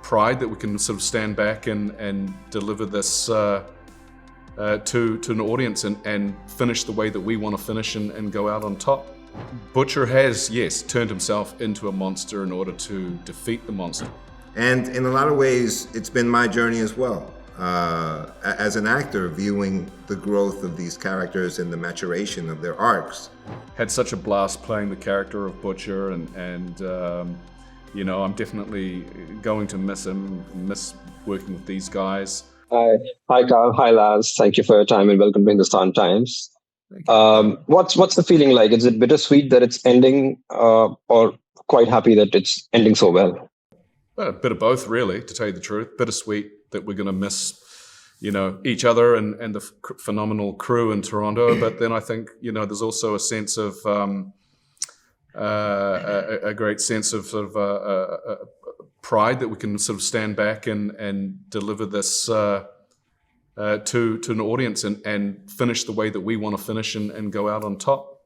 pride that we can sort of stand back and deliver this to an audience and finish the way that we want to finish and go out on top. Butcher has, yes, turned himself into a monster in order to defeat the monster. And in a lot of ways, it's been my journey as well. As an actor, viewing the growth of these characters and the maturation of their arcs. Had such a blast playing the character of Butcher, and I'm definitely going to miss him, miss working with these guys. Hi, Karl. Hi, Laz. Thank you for your time and welcome to Hindustan Times. What's the feeling like? Is it bittersweet that it's ending, or quite happy that it's ending so well? Well, a bit of both, really, to tell you the truth. Bittersweet that we're going to miss, each other and the phenomenal crew in Toronto. But then I think, there's also a sense of a great sense of sort of pride that we can sort of stand back and deliver this to an audience and finish the way that we want to finish and go out on top.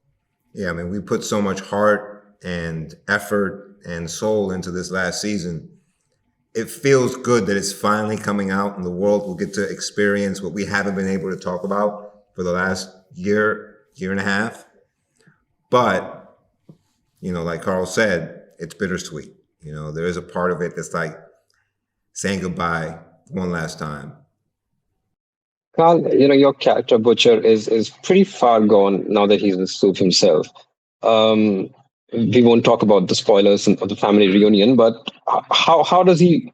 Yeah, I mean, we put so much heart and effort and soul into this last season. It feels good that it's finally coming out and the world will get to experience what we haven't been able to talk about for the last year and a half. But, like Karl said, it's bittersweet. There is a part of it that's like saying goodbye one last time. Karl, your character Butcher is pretty far gone now that he's the Soup himself. We won't talk about the spoilers of the family reunion, but how is he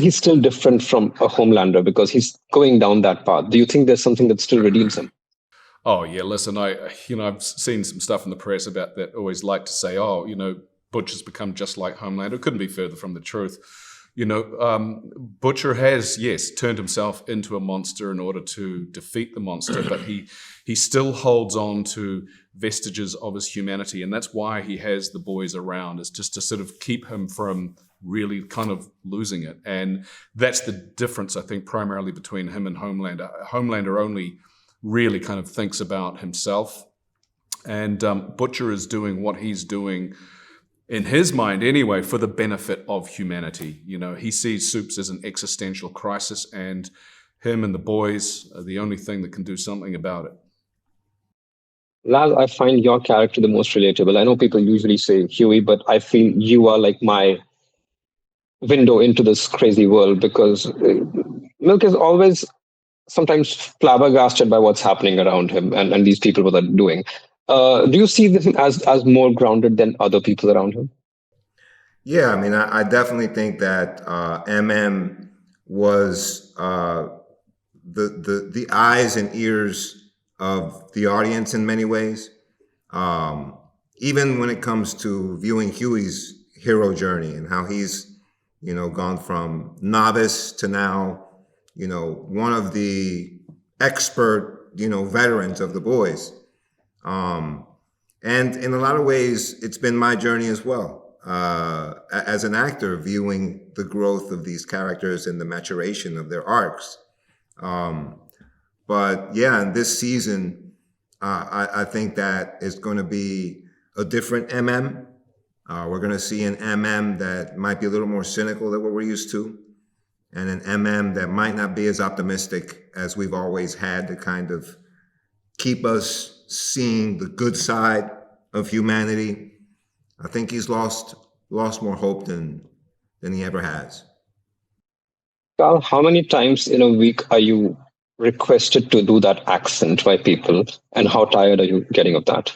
still different from a Homelander? Because he's going down that path. Do you think there's something that still redeems him? Oh yeah, listen, I've seen some stuff in the press about that. Always like to say, Butcher's become just like Homelander. It couldn't be further from the truth. Butcher has, yes, turned himself into a monster in order to defeat the monster, but he still holds on to vestiges of his humanity, and that's why he has the boys around, is just to sort of keep him from really kind of losing it. And that's the difference, I think, primarily between him and Homelander. Homelander only really kind of thinks about himself, and Butcher is doing what he's doing, in his mind anyway, for the benefit of humanity. He sees Soups as an existential crisis, and him and the boys are the only thing that can do something about it. Laz, I find your character the most relatable. I know people usually say Huey, but I feel you are like my window into this crazy world, because Milk is always sometimes flabbergasted by what's happening around him and these people what they're doing. Do you see this as more grounded than other people around him? Yeah, I mean, I definitely think that MM was the eyes and ears of the audience in many ways. Even when it comes to viewing Huey's hero journey and how he's, gone from novice to now, one of the expert, veterans of the boys. And in a lot of ways, it's been my journey as well. As an actor, viewing the growth of these characters and the maturation of their arcs. But yeah, in this season, I think that it's going to be a different MM. We're going to see an MM that might be a little more cynical than what we're used to, and an MM that might not be as optimistic as we've always had, to kind of keep us seeing the good side of humanity. I think he's lost more hope than he ever has. Karl, how many times in a week are you requested to do that accent by people, and how tired are you getting of that?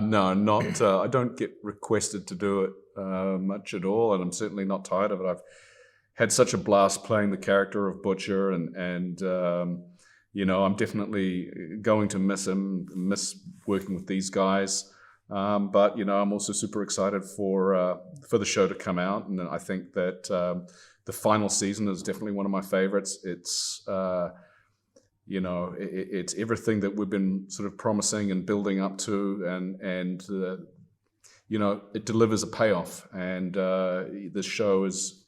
No, not. I don't get requested to do it much at all, and I'm certainly not tired of it. I've had such a blast playing the character of Butcher, and I'm definitely going to miss him, miss working with these guys. But I'm also super excited for the show to come out, and I think that the final season is definitely one of my favorites. It's it's everything that we've been sort of promising and building up to, and it delivers a payoff, and this show is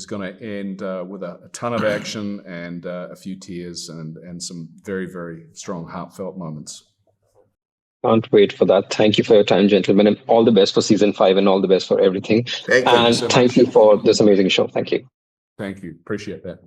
going to end with a ton of action and a few tears and some very, very strong, heartfelt moments. Can't wait for that. Thank you for your time, gentlemen, and all the best for season 5 and all the best for everything. Thank Thank you And you. so thank much. you for this amazing show. Thank you. Thank you. Appreciate that.